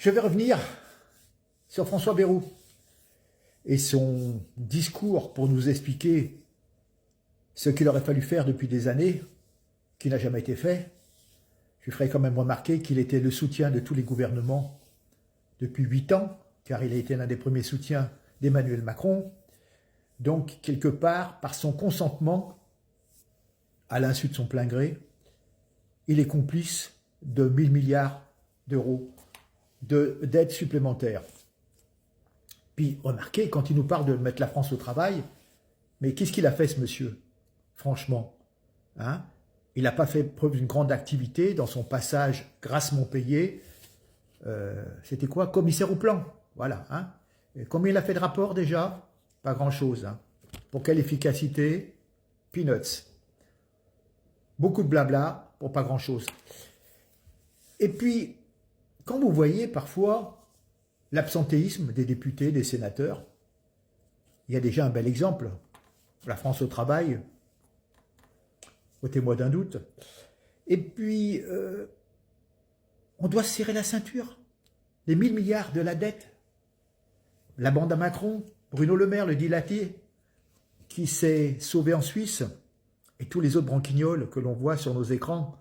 Je vais revenir sur François Bayrou et son discours pour nous expliquer ce qu'il aurait fallu faire depuis des années, qui n'a jamais été fait. Je ferai quand même remarquer qu'il était le soutien de tous les gouvernements depuis 8 ans, car il a été l'un des premiers soutiens d'Emmanuel Macron. Donc, quelque part, par son consentement, à l'insu de son plein gré, il est complice de 1000 milliards d'euros de dettes supplémentaires. Puis, remarquez, quand il nous parle de mettre la France au travail, mais qu'est-ce qu'il a fait, ce monsieur? Franchement, hein? Il n'a pas fait preuve d'une grande activité dans son passage grassement payé. C'était quoi? Commissaire au plan. Voilà. Hein? Et combien il a fait de rapports déjà? Pas grand-chose. Hein? Pour quelle efficacité? Peanuts. Beaucoup de blabla pour pas grand-chose. Et puis, quand vous voyez parfois l'absentéisme des députés, des sénateurs, il y a déjà un bel exemple. La France au travail, ôtez-moi d'un doute. Et puis, on doit se serrer la ceinture. Les 1000 milliards de la dette. La bande à Macron, Bruno Le Maire, le dilaté, qui s'est sauvé en Suisse, et tous les autres branquignoles que l'on voit sur nos écrans,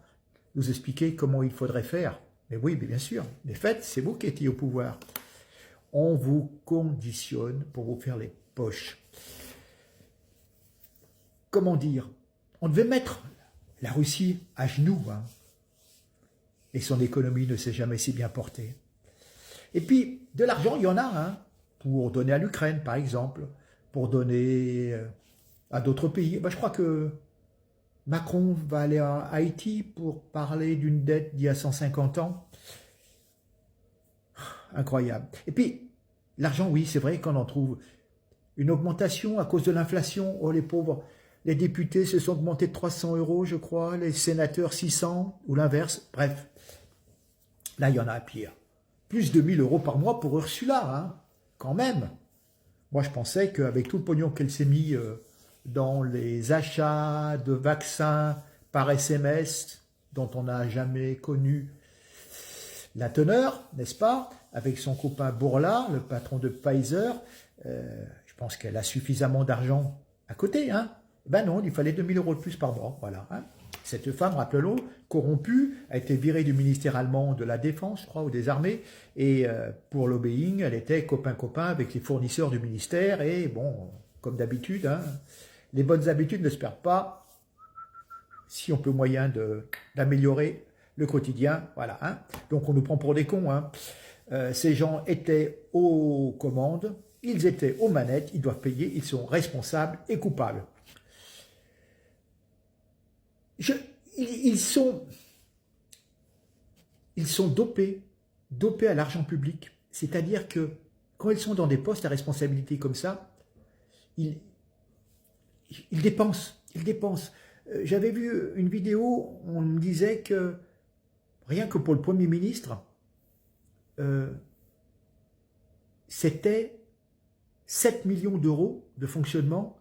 nous expliquer comment il faudrait faire. Mais oui, mais bien sûr, les faits, c'est vous qui étiez au pouvoir. On vous conditionne pour vous faire les poches. Comment dire? On devait mettre la Russie à genoux, hein, et son économie ne s'est jamais si bien portée. Et puis, de l'argent, il y en a, hein, pour donner à l'Ukraine, par exemple, pour donner à d'autres pays. Ben, je crois que Macron va aller à Haïti pour parler d'une dette d'il y a 150 ans. Incroyable. Et puis, l'argent, oui, c'est vrai qu'on en trouve une augmentation à cause de l'inflation. Oh, les pauvres, les députés se sont augmentés de 300 €, je crois, les sénateurs 600, ou l'inverse. Bref, là, il y en a à pire. Plus de 1000 € par mois pour Ursula, hein, quand même. Moi, je pensais qu'avec tout le pognon qu'elle s'est mis dans les achats de vaccins par SMS, dont on n'a jamais connu la teneur, n'est-ce pas? Avec son copain Bourla, le patron de Pfizer, je pense qu'elle a suffisamment d'argent à côté, hein? Ben non, il fallait 2000 € de plus par mois, voilà. Hein? Cette femme, rappelons-le, corrompue, a été virée du ministère allemand de la Défense, je crois, ou des armées, et pour lobbying, elle était copain-copain avec les fournisseurs du ministère, et bon, comme d'habitude, hein, les bonnes habitudes ne se perdent pas si on peut moyen d'améliorer le quotidien, voilà. Hein. Donc on nous prend pour des cons. Hein. Ces gens étaient aux commandes, ils étaient aux manettes, ils doivent payer, ils sont responsables et coupables. Ils sont dopés à l'argent public. C'est-à-dire que quand ils sont dans des postes à responsabilité comme ça, ils dépensent. J'avais vu une vidéo, on me disait que rien que pour le Premier ministre, c'était 7 millions d'euros de fonctionnement,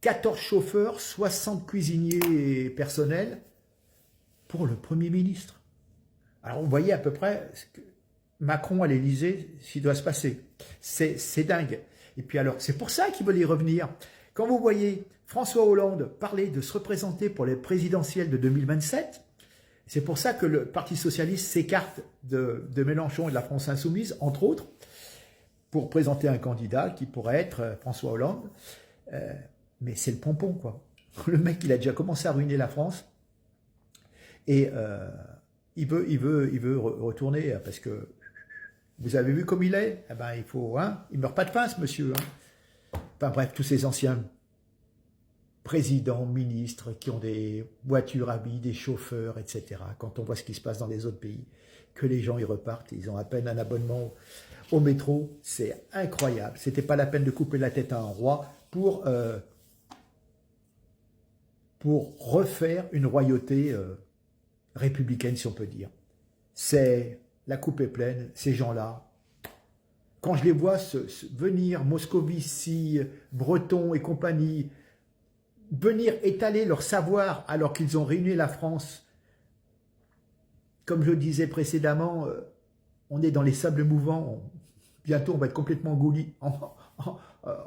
14 chauffeurs, 60 cuisiniers personnels pour le Premier ministre. Alors on voyait à peu près ce que Macron à l'Élysée, s'il doit se passer. C'est dingue. Et puis alors, c'est pour ça qu'il veut y revenir. Quand vous voyez François Hollande parler de se représenter pour les présidentielles de 2027, c'est pour ça que le Parti Socialiste s'écarte de Mélenchon et de la France Insoumise, entre autres, pour présenter un candidat qui pourrait être François Hollande. Mais c'est le pompon, quoi. Le mec, il a déjà commencé à ruiner la France. Et il veut retourner, parce que vous avez vu comme il est. Eh ben, il meurt pas de faim, ce monsieur. Hein. Enfin bref, tous ces anciens présidents, ministres, qui ont des voitures à billes, des chauffeurs, etc. Quand on voit ce qui se passe dans les autres pays, que les gens y repartent, ils ont à peine un abonnement au métro, c'est incroyable. C'était pas la peine de couper la tête à un roi pour refaire une royauté républicaine, si on peut dire. La coupe est pleine, ces gens-là. Quand je les vois venir, Moscovici, Breton et compagnie, venir étaler leur savoir alors qu'ils ont réuni la France, comme je le disais précédemment, on est dans les sables mouvants, bientôt on va être complètement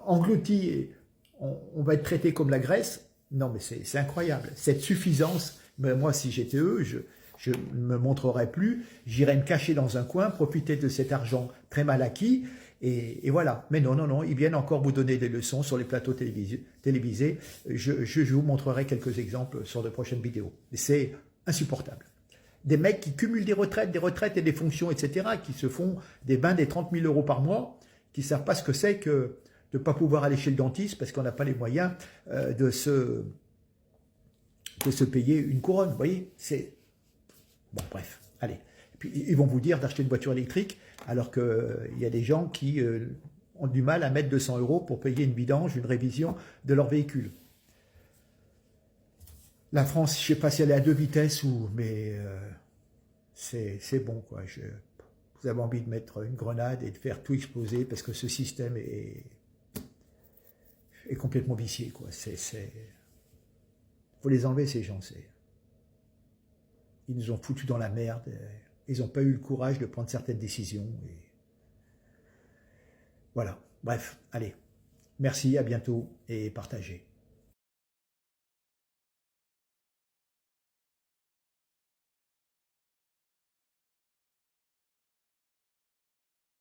englouti, et on va être traité comme la Grèce. Non mais c'est incroyable, cette suffisance. Mais moi si j'étais eux, je ne me montrerais plus, j'irais me cacher dans un coin, profiter de cet argent très mal acquis, et voilà. Mais non, non, non, ils viennent encore vous donner des leçons sur les plateaux télévisés. Je vous montrerai quelques exemples sur de prochaines vidéos. C'est insupportable. Des mecs qui cumulent des retraites et des fonctions, etc., qui se font des 20, des 30 000 euros par mois, qui ne savent pas ce que c'est que de ne pas pouvoir aller chez le dentiste parce qu'on n'a pas les moyens de se payer une couronne. Vous voyez, c'est... Bon, bref, allez. Et puis, ils vont vous dire d'acheter une voiture électrique, alors qu'il y a des gens qui ont du mal à mettre 200 euros pour payer une vidange, une révision de leur véhicule. La France, je ne sais pas si elle est à 2 vitesses, mais c'est bon, quoi. Vous avez envie de mettre une grenade et de faire tout exploser, parce que ce système est complètement vicié, quoi. Faut les enlever, ces gens, ils nous ont foutus dans la merde, ils n'ont pas eu le courage de prendre certaines décisions. Et voilà, bref, allez, merci, à bientôt et partagez.